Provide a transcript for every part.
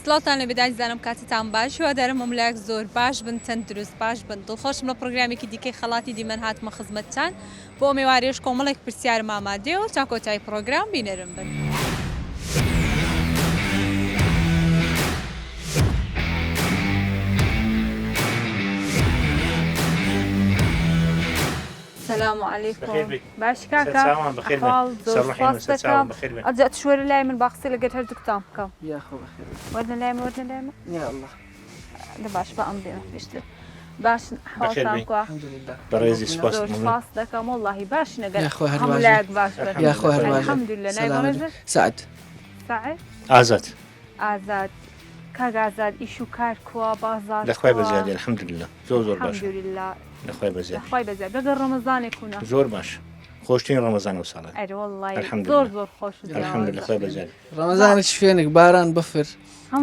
سڵاتان لە بێدای زانم کاتتان باش هیوادارم مەملایەک زۆر باش بن تەندروست باش بن دڵخۆشم لە پرۆگرامێکی دیکەی خەڵاتی دیمەن هاتمە خزمەتتان بۆ ئێوارێش کۆمەڵێک پرسیارم ئامادەیەوە تا کۆتایی پرۆگرام بینەرم بن. السلام عليكم باش كاكا بخير أرجع تشوي لي من باقصي لقيت هردك تامكم يا أخو بخير ودنا لايم يا الله لا باش بقى أمضي ما فيش باش حوالتانكو الحمد لله بريزي سباس فاس دكم والله باش نقل يا أخو هملاك باش يا أخو الحمد لله نايم سعد آزاد كاغا آزاد إيشو كاركوا بازار لخوي بزيادة الحمد لله زور باش الحمد لله لخوي بزيادة بقى رمضان يكون زور باش خوشتين رمضان وصالة أي والله الحمد زور لله زور خوش الحمد لله خوي بزيادة رمضان ايش فينك باران بفر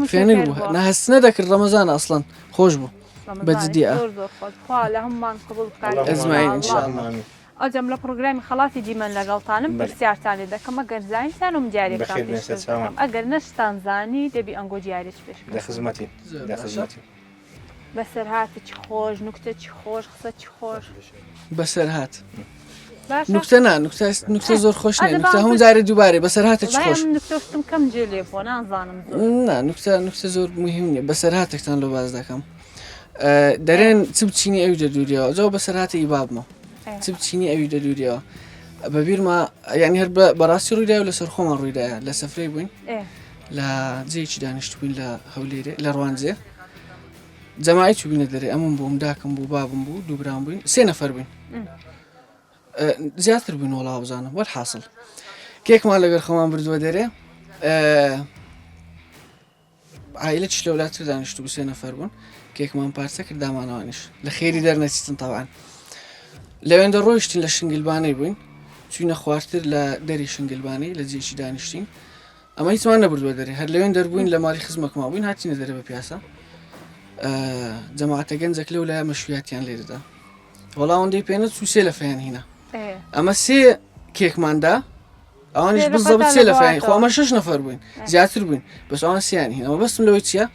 فينك بو انا هسندك الرمضان اصلا خوش بو بجدية زور خوش خاله هم قبول أجمعين إن شاء الله أجمل البرنامج خلاص يجي من لقلتانم برسيار تاني ده كم أجر زين تانم جاري بخير نسيت سلام أجر نش تنزاني تبي أنجو جاريش بيش ده خدمتي بس هات تخوش نكتة تخوش خصة تخوش بس هات باش نكتة زور خوش نكتة هم زاري دوباري بس هات تخوش نكتة وشتم كم جلي فونا نزانم لا نكتة زور مهمة بس هاتك تنلو باز دكم دارين تبتشيني أوجد دوريا جو بس هات يباب ما تبتشيني أوجد دوريا ببير ما يعني هرب براسي رويدا ولا سرخوم رويدا لا سفري وين لا زي كذا نشتوين لا هوليري لا روانزي جماعي شو بيندري أمم بوم داكم بو بابم بو دوبرام بين سنة فربين زيادة بين ولا أبزانه والحاصل كيك ما لقى الخوان بردوا دري عائلة شلولات تردان نشتو بسنة فربين كيك ما مبارسك دام أنا وانش لخيري درنا تستن طبعا لو عند الرويشتين لشنقلباني بين شوينا خوارتر لا دري شنقلباني لزي شي دانشتين أما يتمنى بردوا دري هاد لو عند دربوين لمالي خزمك ما بين هاتين دري ببياسة جماعة جنزك لولا مشويات يعني ليردا والله عندي بينات سوسيلة فين هنا أما سي كيك ماندا أنا بالضبط سيلة فين خو ما شش نفر بين زيادة بين بس أنا سيان هنا بس ملويتيا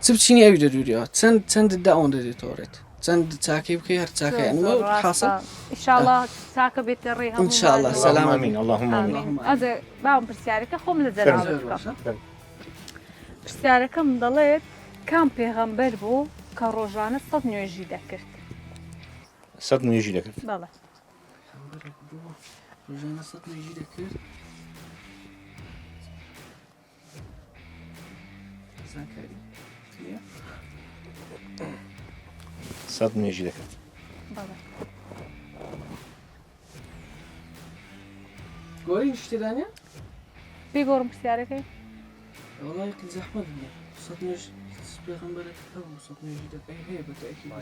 سبتشيني أبي دوريا تند الداون دي تورت تند تاكي بكي هرتاكي يعني ما حاصل إن شاء الله تاكي بيتريها إن شاء الله سلام آمين اللهم آمين هذا باهم برسيارك خو من الزلمة برسيارك مضليت كان پیغمبر بو که روزانه 100 نوێژی دەکرد 100 نوێژی دەکرد بەڵێ روزانه 100 نوێژی دەکرد زانکاری 100 نوێژی دەکرد بەڵێ گۆری نیشتی دانیا بیگۆڕم پرسیارەکەی والله يمكن زحمة بنا 100 نوێژ پیغمبرك أبو 100 نوێژی دەکەی هەیە بەتأکید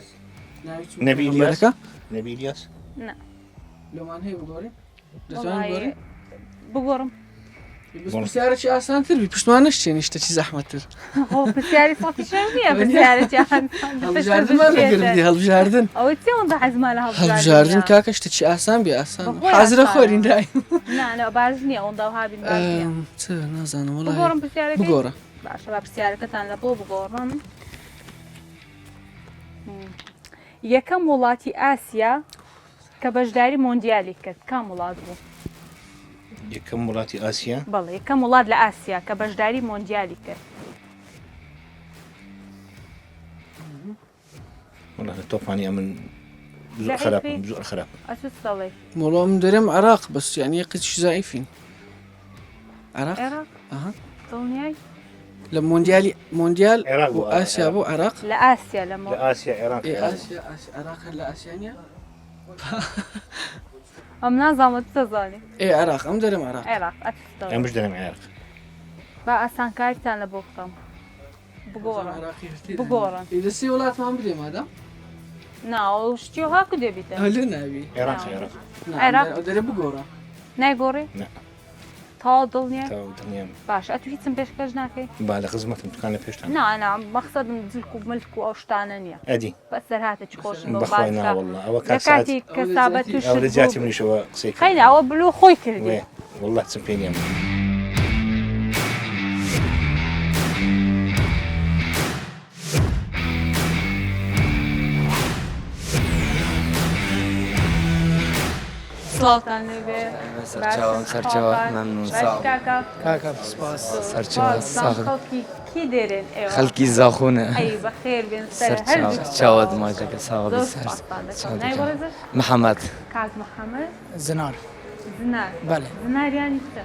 نبي إلياس نبي إلياس نا لەوان هەیە بگۆڕین دەتوانین بگۆڕین بگۆڕم بس پرسیارێکی ئاسانتر بی پشتمان نشتێنی شتێکی زەحمەتتر هۆ پرسیاری سەڵاتیشە نییە پرسیارێکی هەڵبژاردن ئەوەی چێ ئەوەندە حەزمان لە هەڵبژاردن کاکە شتێکی ئاسان بێ ئاسان حازرە خۆرین دایم نا باش نییە ئەوەندە هابین چ نازانم وڵای بگۆڕم پرسیارەکەی بگۆڕە باشە با پرسیارەکەتان لە بۆ بگۆڕم یەکەم وڵاتی ئاسیا کە بەشداری مۆندیالی کرد کام وڵات بوو يكم ولاتي آسيا بەڵێ یەکەم وڵات لە ئاسیا کە بەشداری مۆندیالی کرد والله توفاني من بزوء خراب ئەچ سەڵێ والله من درهم عراق بس يعني قدش زعيفين عراق عێراق اها دڵنیای مونديال عراق وآسيا بو عراق لە ئاسیا لە لآسيا عراق آسيا عراق هلا آسيانيا ئەم نازانم دەزانێ ايه عراق ام درهم عراق عێراق ئەچ أنا مش درهم عراق با ئاسانکاریتان لە بۆ بکەم بگۆڕن إذا سي ولات ما بدي هذا ناو شتی هاکو دەبیتە هلا نبي عراق عراق درهم بقورة نایگۆڕێ لا تا دڵنیە تو دنيا باش ئەتو هیچم پێشکەش ناکەی بعد خدمتهم كان بيشتغل نا مەقسەدم جلک و ملک و ئەو شتانە نییە أدي بەسەر هاتە چ خۆشم بخوينا والله أو كان ساعات لەکاتی کەسابەت توش أو رجعتي من شو قصيك خەینە ئەوە بلو خۆی کردی والله تسميني سڵاوتان لێبێ سەرچاوە مەمنون ساڵ کاکە سپاس سەرچاوە ساغ خەڵکی کی دێرێن ئێوە خەڵکی زاخونە ئەی بەخێر بێن سەر هەر چاوت ماجەکە ساغ زۆر سپاسان دەکەم نای بەڕێزە محەممەد کاک محەممەد زنار زنار بەێ زناریانی چە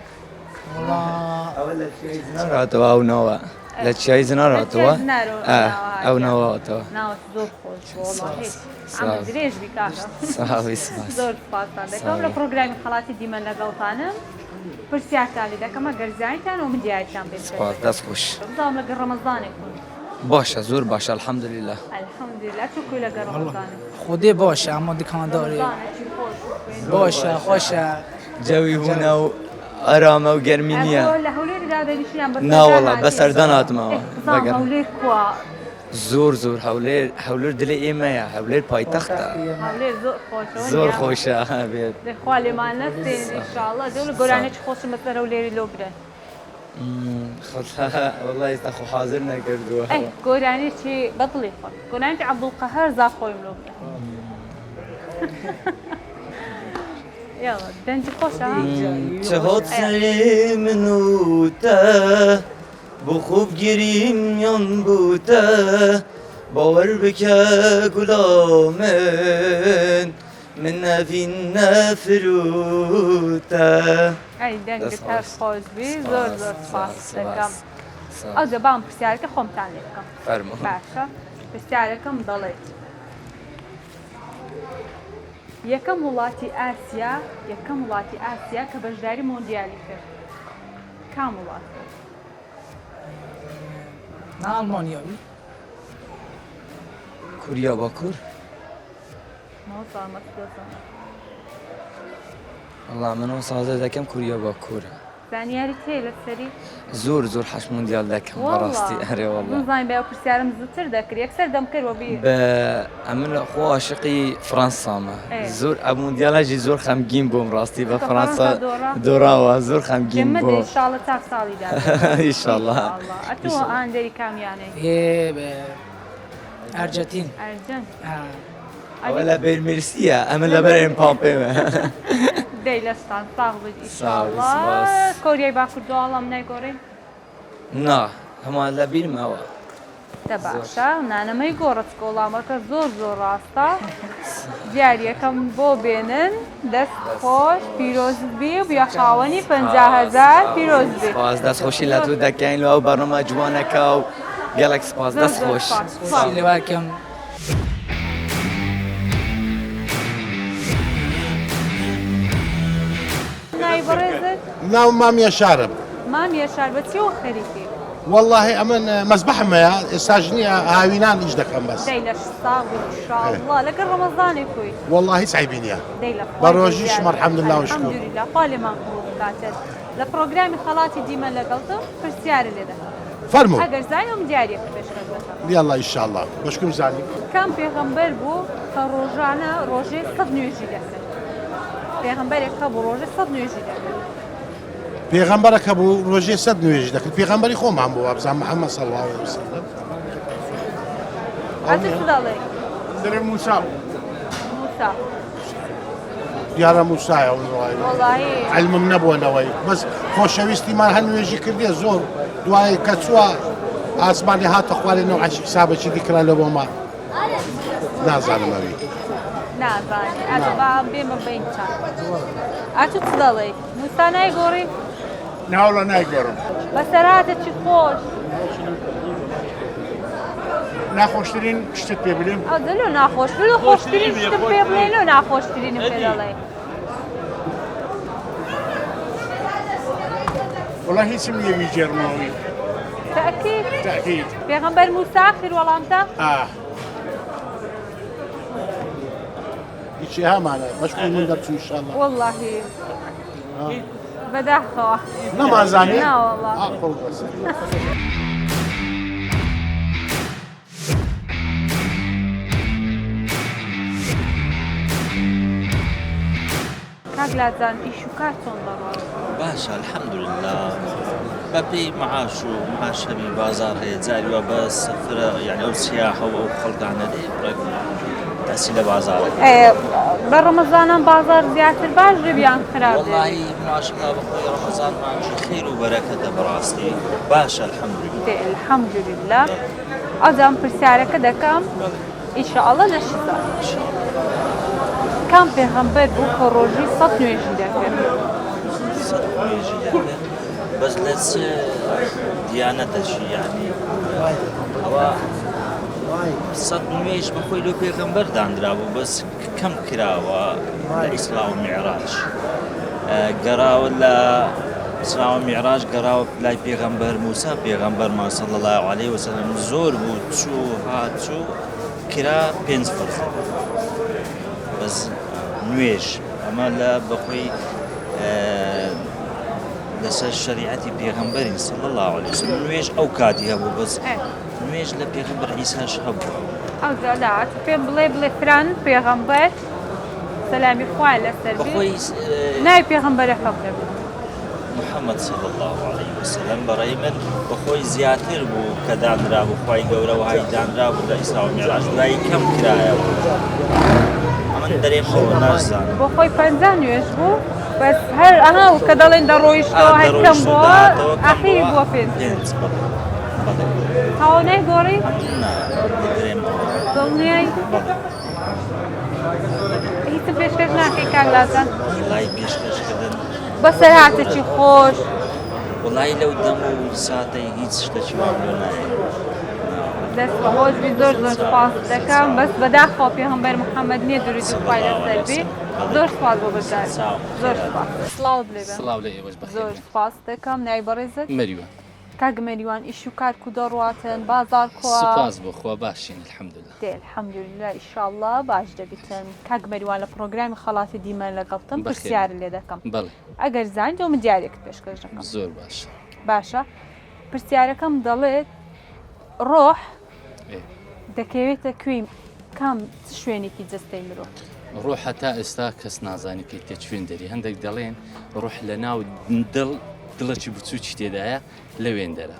ناڕاتەوە ئەو نەوە لە چیایی زناڕاتەوە ئەو نەوەتەوە ناوت زۆر خۆش ئەمە درێژبی کاکە ساوی سپاس زۆر سپاسان دەکەم لە پرۆگرامی خەڵاتی دیمەن لەگەڵتانم پرسیارتانی دەکەم ئەگەر زانیتان و من دیارتان پێ سپاس دەست خۆش بزانم لەگەڵ ڕەمەزانێک بوون باشە زۆر باشە الحەمدولله الحەمدولله چووکوی لەگەڵ ڕەمەزانێک خودێ باشە ئەمە دکانداری باشە خۆشە جەوی هوونە و ئارامە و گەرمی نییە لە هەولێردا دەریشیان ناوەڵە بەسەردان هاتمەوە هەولێر کووە زۆر زۆر هەولێر دلێ ئێمەیە هەولێر پایتەختە هەولێر زۆر خۆشەوە زۆر خۆشە بێت دەخوا لێمان نەستێن ئینشاءالله دەو لە گۆرانێکی خۆشم بەسەر هەولێری لۆ برن والله ئێستا خۆ حاضر نەکردووە گۆرانێکی بەدڵی خۆن گۆرانێکی عەبدوڵقەهەر زاف خۆیم لۆ برن يلا دنجي خوشة چهات سری منوته بو خوب گیریم یان بوته باور بکه گلامن من نفین نفروته ای دنجی تر خوش بی زور سپاس دکم او دبام پرسیارکە خۆمتان لێ بکەم فەرموو باشە پرسیارەکەم دەڵێت یەکەم وڵاتی ئاسیا کە بەشداری مۆندیالی کرد کام وڵات ئەڵمانیاوی کوریا باکوور والله من سازە دەکەم کوریا باکوورە زانیاری تێ لەسەری زۆر حەش موندیال دەکەم بەڕاستی ئەرێ والله زانین بە پرسیارم زووتر دەکرد یەکسەر دەمکردوە بیر ئەمن خۆ عاشقی فڕەنسامە زۆر ئە موندیالاژی زۆر خەمگین بووم ڕاستی بە فڕەنسا دۆراوە زۆر خەمگین بوو ئینشاڵڵە چاک ساڵیدا ئینشاڵڵا ئەتۆ ئاندەری کامیانەی ئەرجەتین ئەرجەن ئەوە لە بێرمیرسیە ئەمە لەبەر ئێمپاپێمە دەی لەستان ساغ بێت ئینشاڵڵا کۆریای باکوور دواڵام نایگۆڕی نا هەمان لە بیرمەوە دە باشە نانەمەی گۆڕەت کۆڵامەکە زۆر ڕاستە دیارریەکەم بۆ بێنن دەست خۆش پیرۆزت بی و بیا خاوەنی 50,000 پیرۆز بێت سپاس دەست خۆشی لە تو دەکەین لەو بەڕۆمە جوانەکە و گەلێک سپاس دەست خۆش لێواکەم نای بەڕێزت ناو مامية شارب مامیە شار بە چیەوە خەریکی والله أمن مذبح ما استاجني هاوينان إيش دكان بس دەی لە ساغ ئینشاڵڵا لەگەڵ ڕەمەزانی کوی والله سعيبين يا دەی لە بەڕۆژیش الحمدلله وشكر الحمدلله خاڵێمان قوڵ بکاتێت لە پرۆگرامی خەڵاتی دیمە لەگەڵتم پرسیارە لێ دەکەم فرموا ئەگەر زانم دیارێک پێشکەش دەکەم يلا إن شاء الله بشكم زاني کام پێغەمبەر بوو کە ڕۆژانە ڕۆژێ 100 نوێژی دەکرد پێغەمبەرێک بوو ڕۆژێ 100 نوێژی دەکرد پیغمبرك أبو روجي سد نويج دك البيغمبري خوم عم بو أبزام محمد صلى الله عليه وسلم ئەتە چ دەڵێ دري موسى موسا ديار موسى يا ولد وەڵاهی علم من نبوة نوي بس خوشويستي ما هنويجي كردي زور دواي كتسوا أسماني هات أخوالي نوع حسابه شي ذكرى لبوما نازل مبي نازانێ ئەتە با بێمە بینچان ئەتە چ دەڵێ موسا نایگۆڕی ناولا نايقرم بەسەراتە چی خۆش ناخوشترين شتت بيبليم ئەو دەلو ناخۆش بلو خۆشترین شتم پێ بڵێن و ناخۆشترینم پێ دەڵێ والله اسم يبي جرماوي تأكيد تأكيد پێغەمبەر موسا آخر وەڵامتە شيء ها معنا مشكور من درسه إن شاء الله واللهی بەداخەوە نما زاني نا والله أقول بس کاگلاتان ئیش و کار چۆن دەڕۆ باشە الحەمدولله بەپێی معاش و معاش هەمی بازار هەیە جاری وە بە سەفرە یعنی ئەو سیاحە و ئەو خەڵکانە دێ أسئلة بازار بەڕەمەزانان بازار زیاتر باش ڕێبیان خراپ والله ما شاء الله بخوي رمضان ما خير وبركة براستي باشا الحمد لله الحەمدولله ئەجام پرسیارەکە دەکەم ئینشاءالله لە شزا کام پێغەمبەر بوو کە ڕۆژی 100 نوێژی دەکرد بس لس ديانته شي يعني هو صد نويش بخوي له بيغمبر داندرابو بس كم كراوة الإسراء والمعراج قرا ولا إسراء والمعراج قرا لا بيغمبر موسى بيغمبر ما صلى الله عليه وسلم زور بو تشو هاتشو كرا بينز فرز بس نويش أما لا بخوي لسر شريعتي بيغمبر صلى الله عليه وسلم نويش أو كادي هبو بس نوێژ لە پێغەمبەر عیساش هەبوو ئەو جادات پێم بڵێ فران پێغەمبەر سەلامی خوای لەسەر بەخۆی ناوی پێغەمبەرەکە بڵێ محەممەد صلی الله عليه وسلم بەڕێی من بەخۆی زیاتر بوو کە دانرا بوو خوای گەورە و های دانرا بوو لە ئیسرا و میعراج دوایی کەم کرایە بوو ئەمن دەرێم ئەوە نازانم بۆ خۆی 50 نوێژ بوو بەس هەر ئەها کە دەڵێن دەڕۆیشتەوە هەر کەم بووە ئەخیری بووە پێنج تاوانای گۆڕی دڵنیای هیچم پێشکەش ناکەی کاگلازان وڵای پێشکەشکردن بەسەر هاتێکی خۆش وڵای لەو دەم و ساتەی هیچ شتێکی وام لێ نایە دەست بە خۆشبی زۆر زۆر سپاس دەکەم بەس بەداخوا پێغەمبەر محەممەد نییە دروستی خوای لەسەر بێ زۆر سپاس بۆ بەزار زۆر سپاس سڵاو بڵێ بە سڵاو لە ئێوەش بەخێر زۆر سپاس دەکەم ناوی بەڕێزت مەریوە کاگمەریوان ئیش و کار کو دەڕواتن بازار کوا سوپاس بۆ خوا باشین الحەمدوللا دێ الحەمدولله ئینشاءالله باش دەبیتن کاگمەریوان لە پرۆگرامی خەڵاتی دیمەن لەگەڵتم پرسیار لێ دەکەم بەڵێ ئەگەر زانیت من دیارێکت پێشکەش دەکەم زۆر باش باشە پرسیارەکەم دەڵێت ڕۆح دەکەوێتە کوێی کام شوێنێکی جستەی مرۆڤ ڕۆح هەتا ئێستا کەس نازانی کە تێ چوێن دەری هەندێک دەڵێن ڕۆح لە ناو دڵەکی بچووکی تێدایە لەوێن دەرە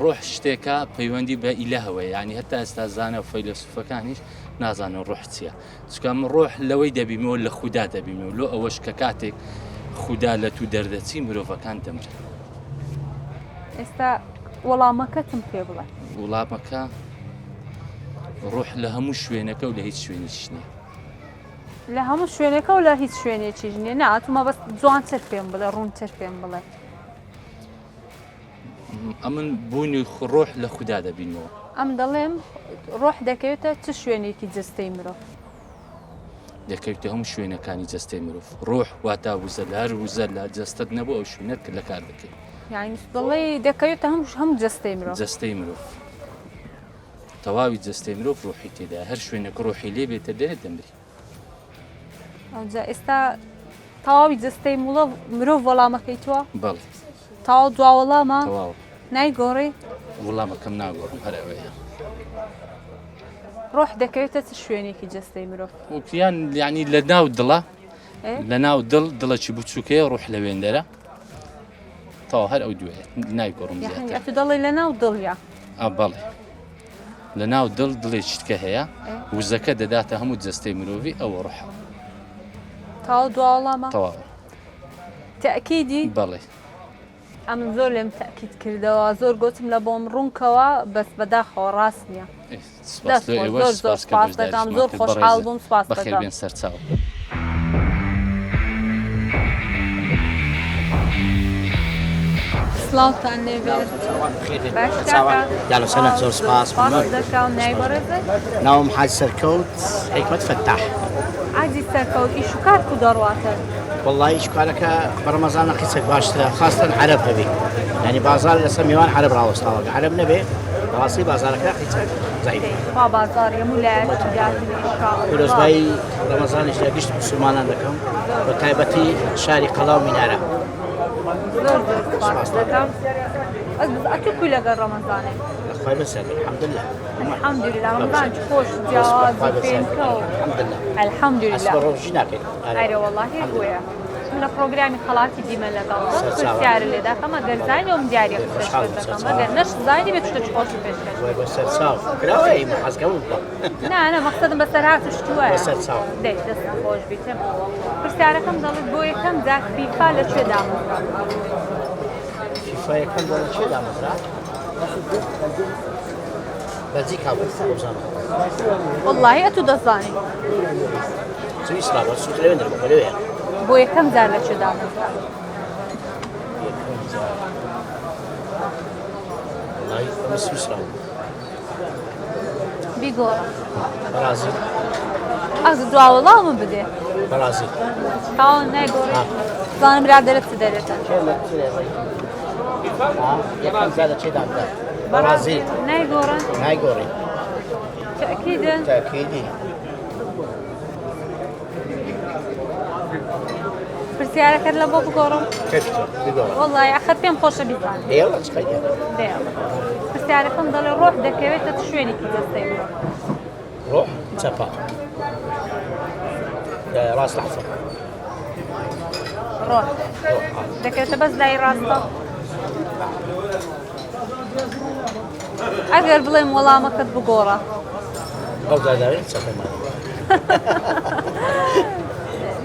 ڕۆح شتێکە پەیوەندی بە ئیلەهەوە یعنی هەتا ئێستا زانە و فەیلسوفەکانیش نازانن ڕۆح چییە چکە من ڕۆح لەوەی دەبیمەوە لە خودا دەبیمەوە لۆ ئەوەش کە کاتێک خودا لە تو دەردەچی مرۆڤەکان دەمرن ئێستا وەڵامەکەتم پێ بڵێ وڵامەکە ڕۆح لە هەموو شوێنەکە و لە هیچ شوێنیش نییە لە هەموو شوێنەکە و لە هیچ شوێنێکیش نییە ناتومە بەس جوانتر پێم بڵێ ڕوونتر پێم بڵێ ئەمن بوونی ڕۆح لە خودا دەبینەوە ئەم دەڵێم ڕۆح دەکەوێتە چ شوێنێکی جستەی مرۆڤ دەکەوێتە هەموو شوێنەکانی جستەی مرۆڤ ڕۆح واتە وزە لە هەر وزە لە جەستت نەبوو ئەو شوێنەت کە لە کار دەکەیت یعنی دڵێ دەکەوێتە هەموو جستەی مرۆڤ جستەی مرۆڤ تەواوی جستەی مرۆڤ ڕۆحی تێدا هەر شوێنێک ڕۆحی لێ بێتە دێت دەمری ئەوجا ئێستا تەواوی جستەی مرۆڤ وەڵامەکەی تووە بەڵێ تاوا دوا وەڵامە تەواو نایگۆڕی وەڵامەکەم ناگۆڕم هەر ئەوەیە ڕۆح دەکەوێتە چ شوێنێکی جستەی مرۆڤ وکیان یعنی لە ناو دڵە لە ناو دڵەکی بچووکەیە ڕۆح لەوێن دەرە تاوا هەر ئەو دوێت نایگۆڕم زیاتر تو دەڵێ لە ناو دڵیا بەڵێ لە ناو دڵێکیتکە هەیە وزەکە دەداتە هەموو جستەی مرۆڤی ئەوە ڕۆح تاوا دوا وەڵامە تەواو تەکیدی بەڵێ ئەم زۆر لێم تەکید کردەوە زۆر گوتم لە بۆم ڕوونکەوە بەس بەداخەوە ڕاست نییە زۆر سپاس دەکەم زۆر خۆشحاڵ بووم سپاس بەخێر بێن سەرچاو سڵاوتان لێبێت يلا سنة زور سباس دەکەم نای بەڕێزت ناوم حاج سركوت حكمة فتاح عادی سەرکەوت ئیش و کار کو دەڕواتن والله ايش كارك برمضان قيسك باشترا خاصة عرب هبي يعني بازار لسميوان عرب راوس طاوق عرب نبي راسي بازارك قيسك زعيم با بازار يمولات جاتني إشكال ولوز باي رمضان ايش قشت مسلمان عندكم وتايبتي شاري قلاو منارة زۆر سپاس دەکەم ئەس ئەتو کوی لەگەڵ ڕەمەزانێ خوي بس الحمد لله الحمدلله ڕەمەزان خۆش جیاواز و پێنکە و الحمد لله الحمدلله أصبر شناكي ئەرێ وەڵاهی بووە لە پرۆگرامی خەڵاتی دیمە لەگەڵ پرسیارە لێ دەکەم ئەگەر زانی ئەوم دیارە پێشکەش دەکەم ئەگەر نەش زانی بێت شتێکی خۆش پێشکەش بەسەر چاو کراوەی حەزگەون نه مەقسەدم بەسەر هاتوش تووە بەسەر چاو دەی دەست خۆش بیتم پرسیارەکەم دەڵێت بۆ یەکەم جار فیفا لەکوێ دامەزرا فیفا یەکەم جار لەکوێ دامەزرا بەلجیکا بوو بزانم وەڵڵاهی ئەتوو دەزانی سویسرا بۆ سوود لەوێن دەربوو لەوێ بۆ یەکەم جار لەکوێ دامەزرا والله ئەمە سویسرا بیگۆڕە بەرازیل ئەز دواوەڵاومە بدێ بەرازیل تاوان نایگۆڕی زانم برادەرت چ دەرێتە یەکەم جار لەکوێ دامەزرا بەرازیل نایگۆڕن نایگۆڕی تەکیدن تاکیدی پرسیارەکەت لە بۆ بگۆڕم کەفتە بگۆڕ وەڵڵاهی ئەخەت پێم خۆشە بیزان ئێوە چقەیە پرسیارەکەم دەڵێ ڕۆح دەکەوێتە شوێنێکی دەستەی ڕۆح چەپا ڕاست لەحسە ڕۆح دەکەوێتە بەس لای ڕاستە ئەگەر بڵێم وەڵامەکەت بگۆڕە ئەو داداوێت چەپەمان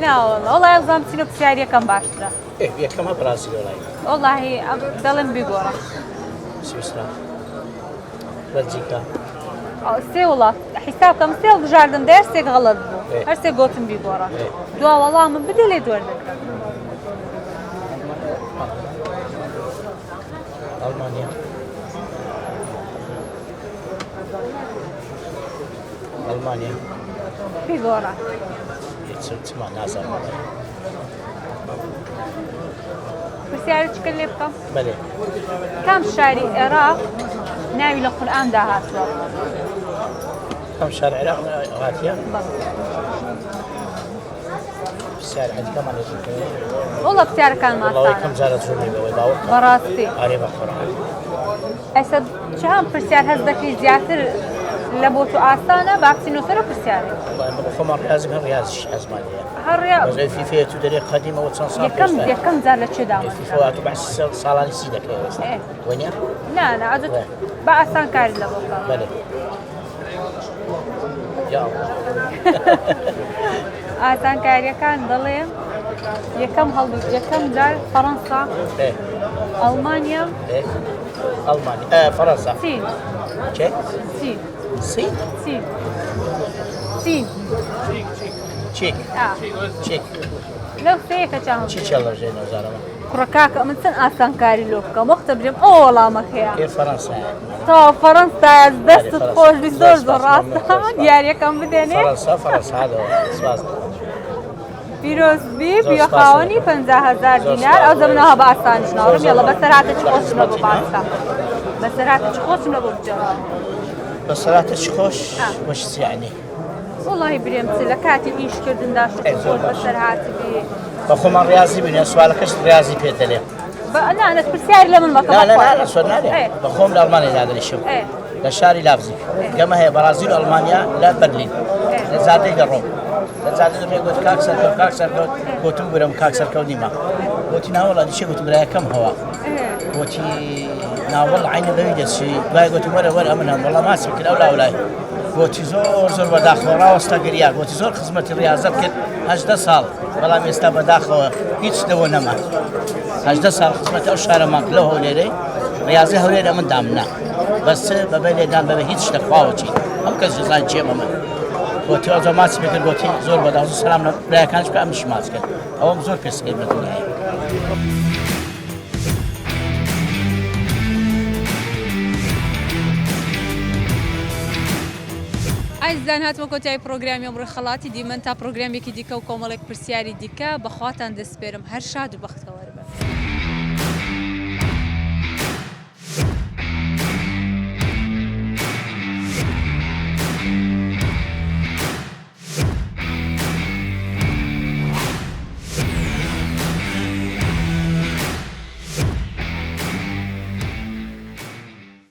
ناوەڵە وەڵای ئەوزان بچینە پرسیاریەکەم باشترە یەکەمە بەرازیل وڵای وەڵڵاهی دەڵێم بیگۆڕە سویسرا بەلجیکا سێ وڵات حیساب بکەم سێ هەڵبژاردم دە هەرسێک غەڵەت بوو هەرسێک گۆتم بیگۆڕە دوا وەڵامم بدە لێ دووەردەکەم ئەڵمانیا ئەڵمانیا بیگۆڕە چما نازانم پرسیاری چکە لێ بکەم بەلێ کام شاری عێراق ناوی لە قورئاندا هاتووە كم شارع عراق غاتيا الشارع عندي كمان وڵڵە پرسیارەکان والله كم ماسانە زارت زوري بوي باو بەڕاستی قريبا قرآن ئەسە چهام پرسیار هەست دەکەی زیاتر لە بۆ تو ئاسانە باکسینۆ سەر پرسیارێ والله من خمر لازم هم رياض أزمانية هەڕیا بس في فيها تدري قديمة وتصنع صار یەکەم جار لە چێدا في فوات وبعد صالاني سيدك إيه. وينيا نه عادت بە ئاسان کاری لە بۆ بکەم بلد يا الله ئاسان کاریەکان دەڵێم یەکەم جار فەڕەنسا ايه ئەڵمانیا ايه ألمانيا فرنسا چین چه چین سين چین چین تشيك تشيك لەو سەیەکە چاهم تشي تشالر جينا زارما کوڕەکاکە من چەند ئاسان کاری لۆ بکەم وەختە برێم ئەو وەڵامەکەیە كيف فرنسا تا فەڕەنسا دەستت خۆش زۆر زۆر ڕاستە دیارەکەم بدێنێ فرنسا هذا سواز پیرۆزبی بیۆخاوەنی 50,000 دینار ئەو زەمنەوە بە ئاسانیش ناوەڕم یاڵە بەسەر هاتە چ خۆشم لە بۆ باستا بەسەر هاتە چ خۆشم لە بۆ بجێڕم بصراحة تشخوش وش يعني وڵڵاهی برێم چ لە کاتی ئیشکردندا شت خۆش بەسەر هاتی بێ بخو من رياضي بني سؤالك رياضي بيتلي نانەت پرسیاری لە من مەکە لا لا لا سؤال ناري بخوم لألمانيا هذا الشيء لشاري لافزي كما هي برازيل وألمانيا لا برلين لزادي الروم لزادي لما يقول كاكسر قلت مبرم كاكسر كوني ما قلت ناول هذا الشيء قلت برايا كم هوا قلت ناول عيني ذوي شيء باي قلت مرة أمنهم والله ما أسمع كل أولا قلت زور بداخل راوستا قريا قلت زور خدمة الرياضة كل 18 سال والله ما يستا بداخل هيتش دونا ما 18 سال خدمة أو شهر ما له هوليري رياضي هوليري من دامنا بس ببالي دام ببي هيتش تخواوتي هم كذا زين شيء ما قلت أزور ما أسمع كل قلت زور بداخل سلام لا كانش كأمش ماسك أو زور بس كل بدنيا ئازیزان هاتمە کۆتایی پرۆگرامی ئەمڕۆی خەڵاتی دیمەن تا پرۆگرامێکی دیکە و کۆمەڵێک پرسیاری دیکە بەخواتان دەسپێرم هەر شاد و بەختەوە